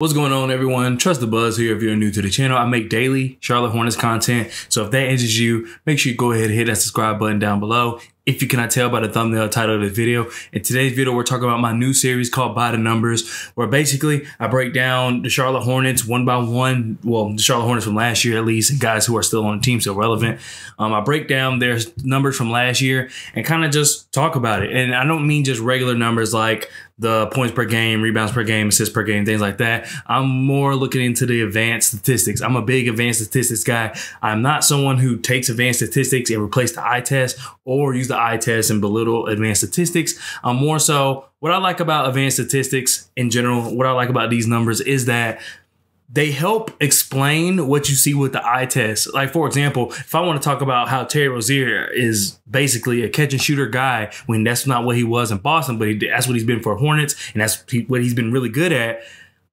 What's going on, everyone? Trust the buzz here. If you're new to the channel, I make daily Charlotte Hornets content. So if that interests you, make sure you go ahead and hit that subscribe button down below. If you cannot tell by the thumbnail title of this video, in today's video, we're talking about my new series called By the Numbers, where basically I break down the Charlotte Hornets one by one. Well, the Charlotte Hornets from last year, at least, and guys who are still on the team, still relevant. I break down their numbers from last year and kind of just talk about it. And I don't mean just regular numbers like the points per game, rebounds per game, assists per game, things like that. I'm more looking into the advanced statistics. I'm a big advanced statistics guy. I'm not someone who takes advanced statistics and replace the eye test or use the eye test and belittle advanced statistics. I'm more so, what I like about advanced statistics in general, what I like about these numbers is that they help explain what you see with the eye test. Like, for example, if I want to talk about how Terry Rozier is basically a catch and shooter guy when that's not what he was in Boston, but that's what he's been for Hornets, and that's what he's been really good at,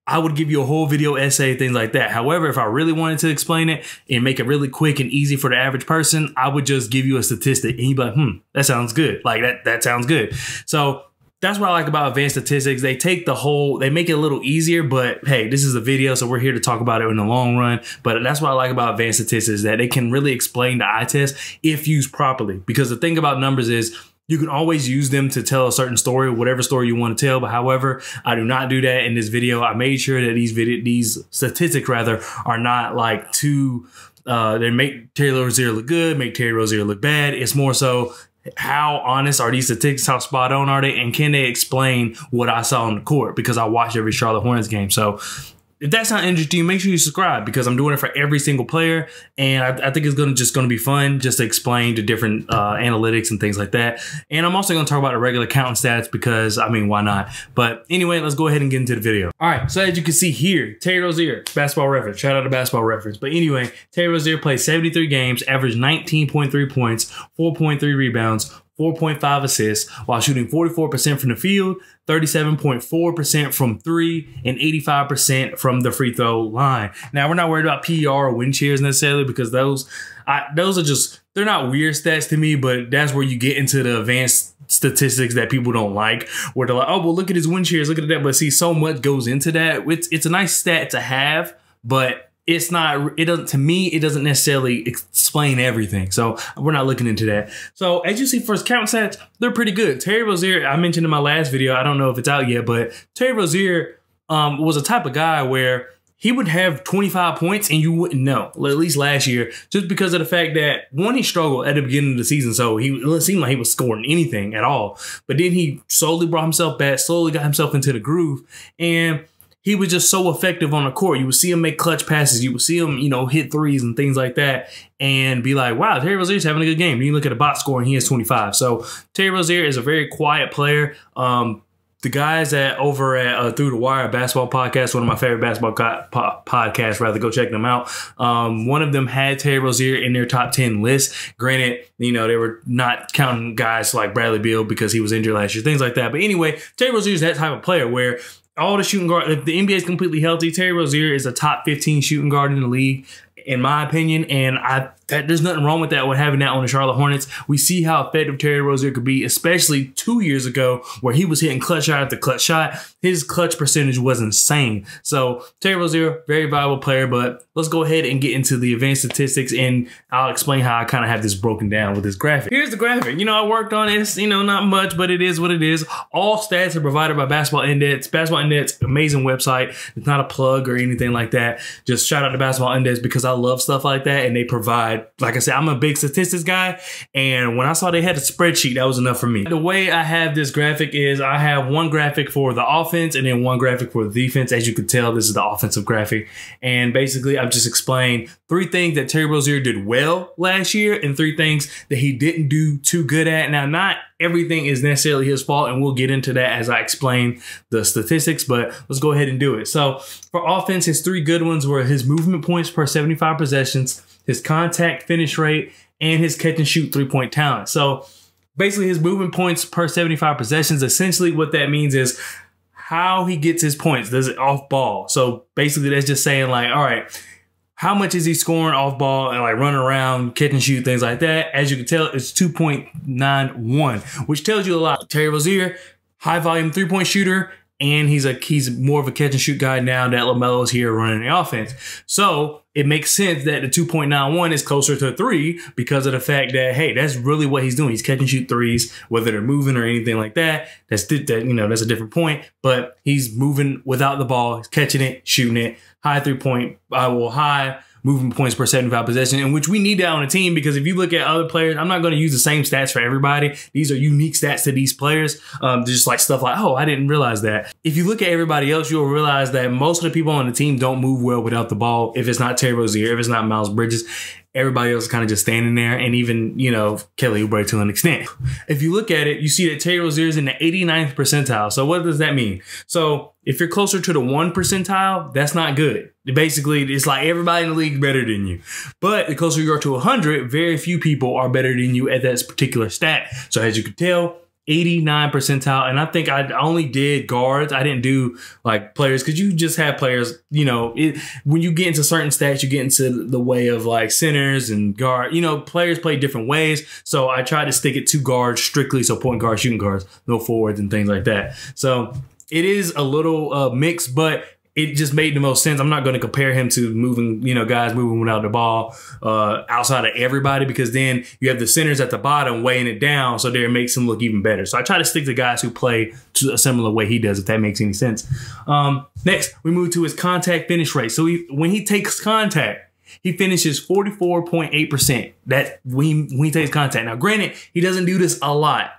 I would give you a whole video essay, things like that. However, if I really wanted to explain it and make it really quick and easy for the average person, I would just give you a statistic and you'd be like, that sounds good. Like that sounds good. So that's what I like about advanced statistics. They take they make it a little easier, but hey, this is a video, so we're here to talk about it in the long run. But that's what I like about advanced statistics, that they can really explain the eye test if used properly. Because the thing about numbers is you can always use them to tell a certain story, whatever story you want to tell. But however, I do not do that in this video. I made sure that these statistics are not like too, they make Terry Rozier look good, make Terry Rozier look bad. It's more so, how honest are these statistics? How spot on are they? And can they explain what I saw on the court? Because I watch every Charlotte Hornets game. So if that's not interesting, make sure you subscribe, because I'm doing it for every single player. And I think it's just going to be fun just to explain the different analytics and things like that. And I'm also going to talk about the regular counting stats because, I mean, why not? But anyway, let's go ahead and get into the video. All right, so as you can see here, Terry Rozier, Basketball Reference. Shout out to Basketball Reference. But anyway, Terry Rozier played 73 games, averaged 19.3 points, 4.3 rebounds, 4.5 assists, while shooting 44% from the field, 37.4% from three, and 85% from the free throw line. Now, we're not worried about PER or win shares necessarily, because those are just, they're not weird stats to me, but that's where you get into the advanced statistics that people don't like, where they're like, oh, well, look at his win shares, look at that. But see, so much goes into that. It's a nice stat to have, but it's not, to me, it doesn't necessarily explain everything. So we're not looking into that. So as you see, for his count stats, they're pretty good. Terry Rozier, I mentioned in my last video, I don't know if it's out yet, but Terry Rozier was a type of guy where he would have 25 points and you wouldn't know, at least last year, just because of the fact that, one, he struggled at the beginning of the season, so it seemed like he was scoring anything at all. But then he slowly brought himself back, slowly got himself into the groove, and he was just so effective on the court. You would see him make clutch passes. You would see him, hit threes and things like that, and be like, wow, Terry Rozier's having a good game. Then you look at the box score and he has 25. So Terry Rozier is a very quiet player. The guys over at Through the Wire basketball podcast, one of my favorite basketball podcasts, rather, go check them out. One of them had Terry Rozier in their top 10 list. Granted, they were not counting guys like Bradley Beal because he was injured last year, things like that. But anyway, Terry Rozier is that type of player where all the shooting guard, if the NBA is completely healthy, Terry Rozier is a top 15 shooting guard in the league, in my opinion. And there's nothing wrong with that, with having that on the Charlotte Hornets. We see how effective Terry Rozier could be, especially 2 years ago, where he was hitting clutch shot after clutch shot. His clutch percentage was insane. So Terry Rozier, very valuable player. But let's go ahead and get into the advanced statistics, and I'll explain how I kind of have this broken down with this graphic. Here's the graphic. I worked on it. Not much, but it is what it is. All stats are provided by Basketball Index. Basketball Index, amazing website. It's not a plug or anything like that. Just shout out to Basketball Index because I love stuff like that, and they provide, like I said, I'm a big statistics guy, and when I saw they had a spreadsheet, that was enough for me. The way I have this graphic is I have one graphic for the offense and then one graphic for the defense. As you can tell, this is the offensive graphic, and basically I've just explained 3 things that Terry Rozier did well last year and 3 things that he didn't do too good at. Now, not everything is necessarily his fault, and we'll get into that as I explain the statistics, but let's go ahead and do it. So for offense, his 3 good ones were his movement points per 75 possessions, his contact finish rate, and his catch and shoot 3-point talent. So basically his movement points per 75 possessions, essentially what that means is how he gets his points. Does it off ball? So basically that's just saying, like, all right, how much is he scoring off ball and like running around, catch and shoot, things like that? As you can tell, it's 2.91, which tells you a lot. Terry Rozier, high volume 3-point shooter, and he's more of a catch and shoot guy now that LaMelo's here running the offense. So it makes sense that the 2.91 is closer to 3 because of the fact that, hey, that's really what he's doing. He's catch and shoot threes, whether they're moving or anything like that. That's a different point. But he's moving without the ball, he's catching it, shooting it, high moving points per 75 possession, in which we need that on a team because if you look at other players, I'm not going to use the same stats for everybody. These are unique stats to these players. Just like stuff like, oh, I didn't realize that. If you look at everybody else, you'll realize that most of the people on the team don't move well without the ball. If it's not Terry Rozier, if it's not Miles Bridges, everybody else is kind of just standing there, and even, Kelly Oubre to an extent. If you look at it, you see that Terry Rozier is in the 89th percentile. So what does that mean? So if you're closer to the 1 percentile, that's not good. Basically, it's like everybody in the league is better than you. But the closer you are to 100, very few people are better than you at that particular stat. So as you can tell, 89 percentile. And I think I only did guards. I didn't do like players because you just have players, when you get into certain stats, you get into the way of like centers and guard, players play different ways. So I tried to stick it to guards strictly. So point guards, shooting guards, no forwards and things like that. So it is a little mixed, but it just made the most sense. I'm not going to compare him to moving, guys moving without the ball outside of everybody, because then you have the centers at the bottom weighing it down. So there it makes him look even better. So I try to stick to guys who play to a similar way he does, if that makes any sense. Next, we move to his contact finish rate. So when he takes contact, he finishes 44.8%. That when he takes contact. Now, granted, he doesn't do this a lot.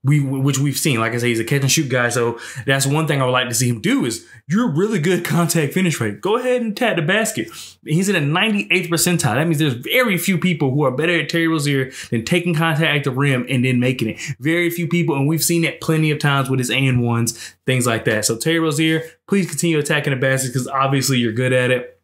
Which we've seen. Like I say, he's a catch and shoot guy. So that's one thing I would like to see him do is you're a really good contact finish rate. Go ahead and tap the basket. He's in a 98th percentile. That means there's very few people who are better at Terry Rozier than taking contact at the rim and then making it. Very few people. And we've seen it plenty of times with his and-ones, things like that. So Terry Rozier, please continue attacking the basket because obviously you're good at it.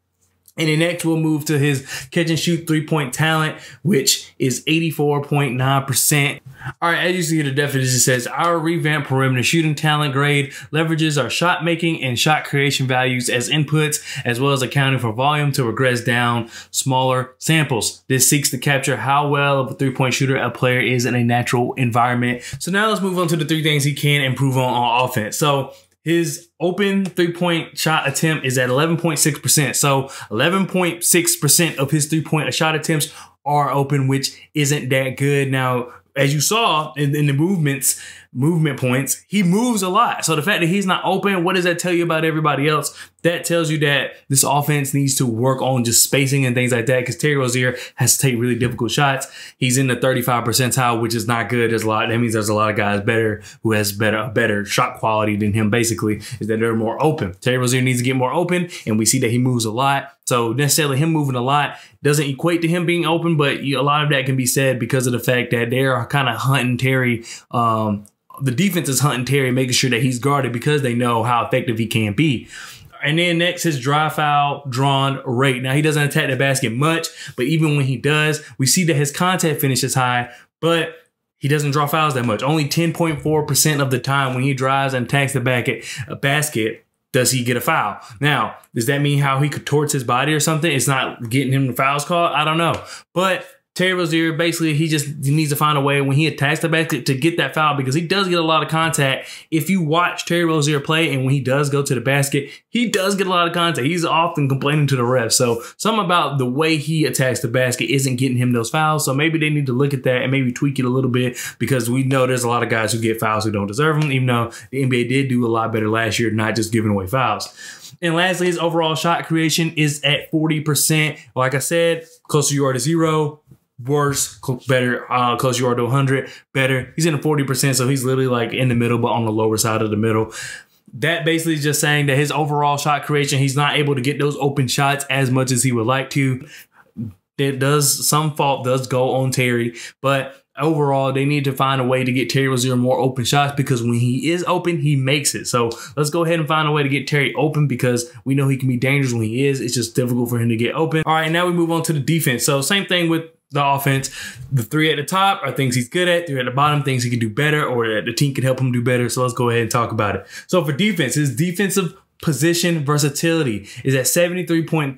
And then next, we'll move to his catch and shoot three-point talent, which is 84.9%. All right, as you see, the definition says, our revamped perimeter shooting talent grade leverages our shot making and shot creation values as inputs, as well as accounting for volume to regress down smaller samples. This seeks to capture how well of a three-point shooter a player is in a natural environment. So now let's move on to the 3 things he can improve on offense. So his open three-point shot attempt is at 11.6%. So 11.6% of his three-point shot attempts are open, which isn't that good. Now, as you saw in the movement points, he moves a lot. So the fact that he's not open, what does that tell you about everybody else? That tells you that this offense needs to work on just spacing and things like that, because Terry Rozier has to take really difficult shots. He's in the 35 percentile, which is not good. That means there's a lot of guys who has better shot quality than him, basically, is that they're more open. Terry Rozier needs to get more open, and we see that he moves a lot. So necessarily him moving a lot doesn't equate to him being open, but a lot of that can be said because of the fact that they're kind of hunting Terry. The defense is hunting Terry, making sure that he's guarded because they know how effective he can be. And then next, his dry foul drawn rate. Now, he doesn't attack the basket much, but even when he does, we see that his contact finish is high, but he doesn't draw fouls that much. Only 10.4% of the time when he drives and attacks the basket, does he get a foul. Now, does that mean how he contorts his body or something? It's not getting him the fouls called? I don't know. But Terry Rozier, basically, he needs to find a way when he attacks the basket to get that foul, because he does get a lot of contact. If you watch Terry Rozier play and when he does go to the basket, he does get a lot of contact. He's often complaining to the refs. So something about the way he attacks the basket isn't getting him those fouls. So maybe they need to look at that and maybe tweak it a little bit, because we know there's a lot of guys who get fouls who don't deserve them, even though the NBA did do a lot better last year, not just giving away fouls. And lastly, his overall shot creation is at 40%. Like I said, closer you are to 0, worse, better, closer you are to 100, better. He's in the 40%, so he's literally like in the middle, but on the lower side of the middle. That basically is just saying that his overall shot creation, he's not able to get those open shots as much as he would like to. Some fault does go on Terry, but overall, they need to find a way to get Terry Rozier more open shots, because when he is open, he makes it. So let's go ahead and find a way to get Terry open, because we know he can be dangerous when he is. It's just difficult for him to get open. All right, now we move on to the defense. So same thing with the offense. The 3 at the top are things he's good at. 3 at the bottom, things he can do better, or that the team can help him do better. So let's go ahead and talk about it. So for defense, his defensive position versatility is at 73.3,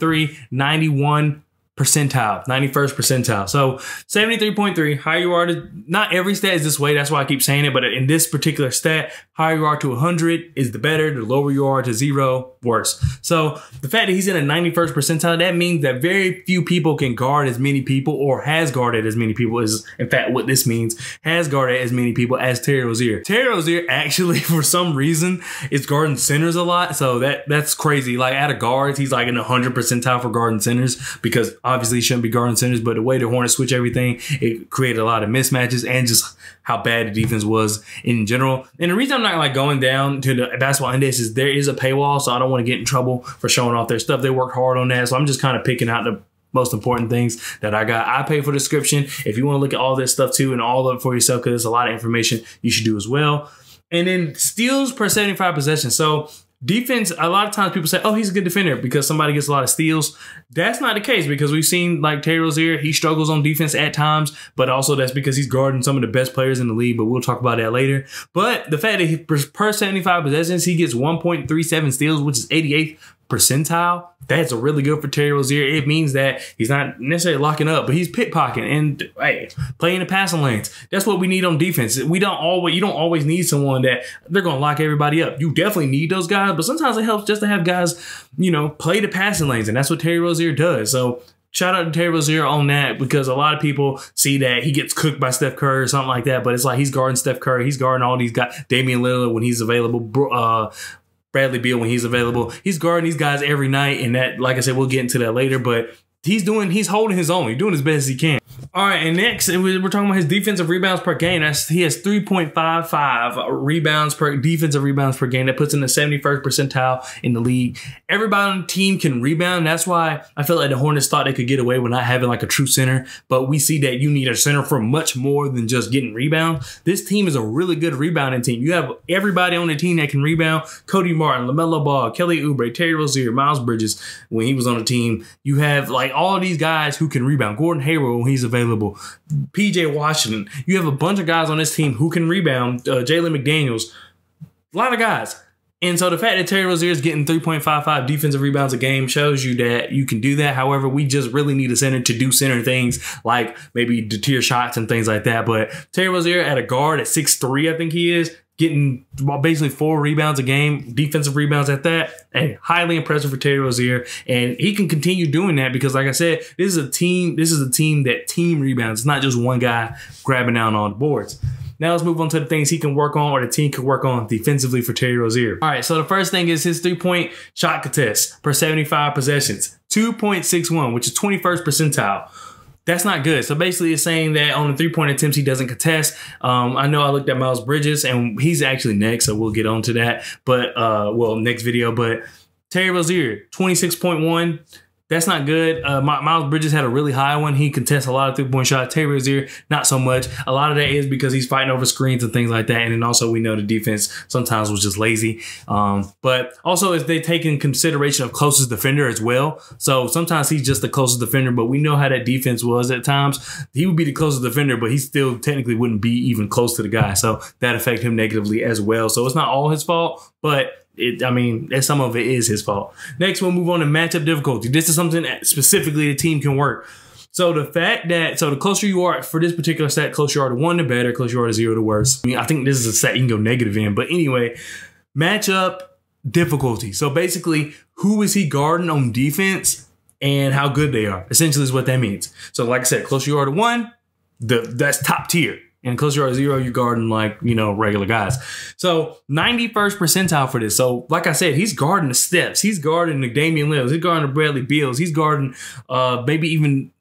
91%, percentile, 91st percentile. So 73.3, higher you are to, not every stat is this way, that's why I keep saying it, but in this particular stat, higher you are to 100 is the better, the lower you are to 0, worse. So the fact that he's in a 91st percentile, that means that very few people can guard as many people, or has guarded as many people is in fact what this means, has guarded as many people as Terry Rozier. Terry Rozier actually, for some reason, is guarding centers a lot, so that's crazy. Like out of guards, he's like in the 100 percentile for guarding centers, because obviously he shouldn't be guarding centers, but the way the Hornets switch everything, it created a lot of mismatches and just how bad the defense was in general. And the reason I'm not like going down to the basketball index is there is a paywall, so I don't want to get in trouble for showing off their stuff. They worked hard on that, so I'm just kind of picking out the most important things that I got. I pay for the description. If you want to look at all this stuff too and all of it for yourself, because there's a lot of information you should do as well. And then steals per 75 possessions. So defense, a lot of times people say, oh, he's a good defender because somebody gets a lot of steals. That's not the case, because we've seen like Terry Rozier, he struggles on defense at times, but also that's because he's guarding some of the best players in the league, but we'll talk about that later. But the fact that he, per 75 possessions, he gets 1.37 steals, which is 88th percentile, that's really good for Terry Rozier. It means that he's not necessarily locking up, but he's pickpocketing and hey, playing the passing lanes. That's what we need on defense. You don't always need someone that they're going to lock everybody up. You definitely need those guys, but sometimes it helps just to have guys, you know, play the passing lanes, and that's what Terry Rozier does. So shout out to Terry Rozier on that, because a lot of people see that he gets cooked by Steph Curry or something like that, but it's like he's guarding Steph Curry, he's guarding all these guys, Damian Lillard when he's available, Bradley Beal when he's available. He's guarding these guys every night, and that, like I said, we'll get into that later, but he's holding his own. He's doing as best as he can. All right, and next, we're talking about his defensive rebounds per game. He has 3.55 defensive rebounds per game. That puts him in the 71st percentile in the league. Everybody on the team can rebound. That's why I feel like the Hornets thought they could get away with not having like a true center, but we see that you need a center for much more than just getting rebounds. This team is a really good rebounding team. You have everybody on the team that can rebound. Cody Martin, LaMelo Ball, Kelly Oubre, Terry Rozier, Miles Bridges when he was on the team. You have like all of these guys who can rebound. Gordon Hayward when he's available. PJ Washington. You have a bunch of guys on this team who can rebound. Jalen McDaniels. A lot of guys. And so the fact that Terry Rozier is getting 3.55 defensive rebounds a game shows you that you can do that. However, we just really need a center to do center things like maybe deter shots and things like that. But Terry Rozier at a guard at 6'3", I think he is, getting basically 4 rebounds a game, defensive rebounds at that. Hey, highly impressive for Terry Rozier, and he can continue doing that because, like I said, this is a team that team rebounds. It's not just one guy grabbing down on the boards. Now let's move on to the things he can work on, or the team can work on defensively for Terry Rozier. All right, so the first thing is his 3-point shot contest per 75 possessions, 2.61, which is 21st percentile. That's not good. So basically it's saying that on the 3-point attempts, he doesn't contest. I know I looked at Miles Bridges, and he's actually next, so we'll get on to that. But, well, next video. But Terry Rozier, 26.1. That's not good. Miles Bridges had a really high one. He contests a lot of 3-point shots. Terry Rozier, not so much. A lot of that is because he's fighting over screens and things like that. And then also we know the defense sometimes was just lazy. But also if they take in consideration of closest defender as well. So sometimes he's just the closest defender, but we know how that defense was at times. He would be the closest defender, but he still technically wouldn't be even close to the guy. So that affected him negatively as well. So it's not all his fault, but some of it is his fault. Next, we'll move on to matchup difficulty. This is something that specifically the team can work. So the fact that, the closer you are for this particular set, closer you are to 1, the better. Closer you are to 0, the worse. I think this is a set you can go negative in. But anyway, matchup difficulty. So basically, who is he guarding on defense and how good they are, essentially is what that means. So like I said, closer you are to 1, that's top tier. And closer to 0, you're guarding like, regular guys. So 91st percentile for this. So like I said, he's guarding the Steps. He's guarding the Damian Lillard. He's guarding the Bradley Beals. He's guarding maybe even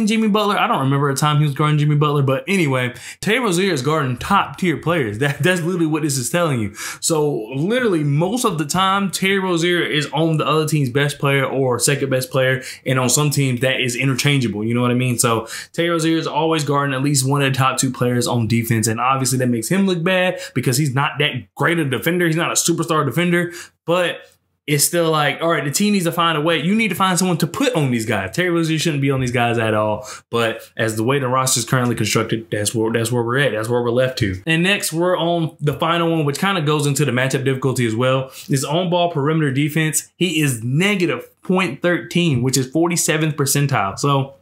Jimmy Butler. I don't remember a time he was guarding Jimmy Butler. But anyway, Terry Rozier is guarding top tier players. That's literally what this is telling you. So literally most of the time, Terry Rozier is on the other team's best player or second best player. And on some teams that is interchangeable. You know what I mean? So Terry Rozier is always guarding at least one of the top 2 players on defense. And obviously that makes him look bad because he's not that great a defender. He's not a superstar defender. But it's still like, all right, the team needs to find a way. You need to find someone to put on these guys. Terry Rozier shouldn't be on these guys at all. But as the way the roster is currently constructed, that's where we're at. That's where we're left to. And next, we're on the final one, which kind of goes into the matchup difficulty as well. Is on-ball perimeter defense. He is negative 0.13, which is 47th percentile. So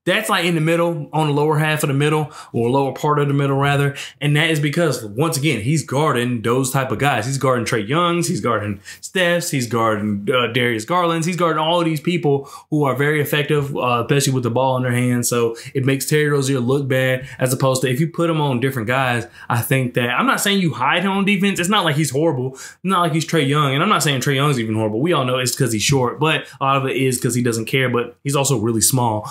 that's like in the middle, on the lower half of the middle, or lower part of the middle rather. And that is because, once again, he's guarding those type of guys. He's guarding Trae Youngs, he's guarding Steph's, he's guarding Darius Garland's, he's guarding all of these people who are very effective, especially with the ball in their hands. So it makes Terry Rozier look bad, as opposed to if you put him on different guys. I think that, I'm not saying you hide him on defense. It's not like he's horrible. It's not like he's Trae Young. And I'm not saying Trae Young's even horrible. We all know it's because he's short, but a lot of it is because he doesn't care, but he's also really small.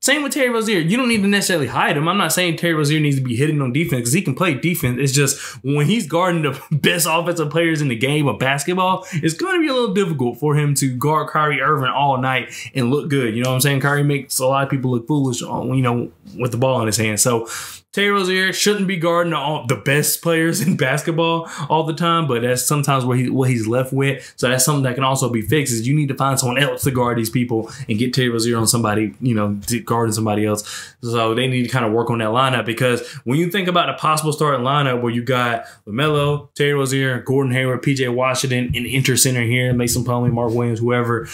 Same with Terry Rozier. You don't need to necessarily hide him. I'm not saying Terry Rozier needs to be hitting on defense because he can play defense. It's just when he's guarding the best offensive players in the game of basketball, it's going to be a little difficult for him to guard Kyrie Irving all night and look good. You know what I'm saying? Kyrie makes a lot of people look foolish, you know, with the ball in his hand. So Terry Rozier shouldn't be guarding the best players in basketball all the time, but that's sometimes what he's left with. So that's something that can also be fixed, is you need to find someone else to guard these people and get Terry Rozier on somebody, you know, guarding somebody else. So they need to kind of work on that lineup, because when you think about the possible starting lineup where you got LaMelo, Terry Rozier, Gordon Hayward, PJ Washington, and enter center here, Mason Plumlee, Mark Williams, whoever,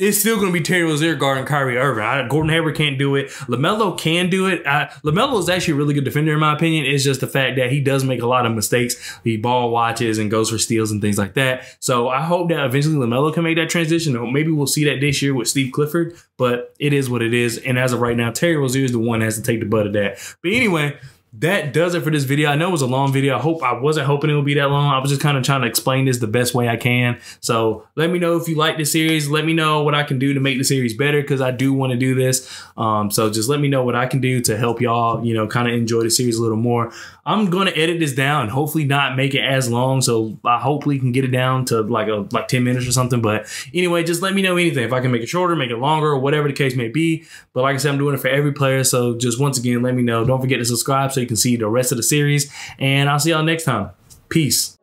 it's still going to be Terry Rozier guarding Kyrie Irving. Gordon Hayward can't do it. LaMelo can do it. LaMelo is actually a really good defender in my opinion. It's just the fact that he does make a lot of mistakes. He ball watches and goes for steals and things like that. So I hope that eventually LaMelo can make that transition. Or maybe we'll see that this year with Steve Clifford. But it is what it is. And as of right now, Terry Rozier is the one that has to take the butt of that. But anyway, that does it for this video. I know it was a long video. I wasn't hoping it would be that long. I was just kind of trying to explain this the best way I can. So let me know if you like this series. Let me know what I can do to make the series better, because I do want to do this. So just let me know what I can do to help y'all, you know, kind of enjoy the series a little more. I'm going to edit this down and hopefully not make it as long. So I hopefully can get it down to like 10 minutes or something. But anyway, just let me know anything. If I can make it shorter, make it longer, or whatever the case may be. But like I said, I'm doing it for every player. So just once again, let me know. Don't forget to subscribe so you can see the rest of the series. And I'll see y'all next time. Peace.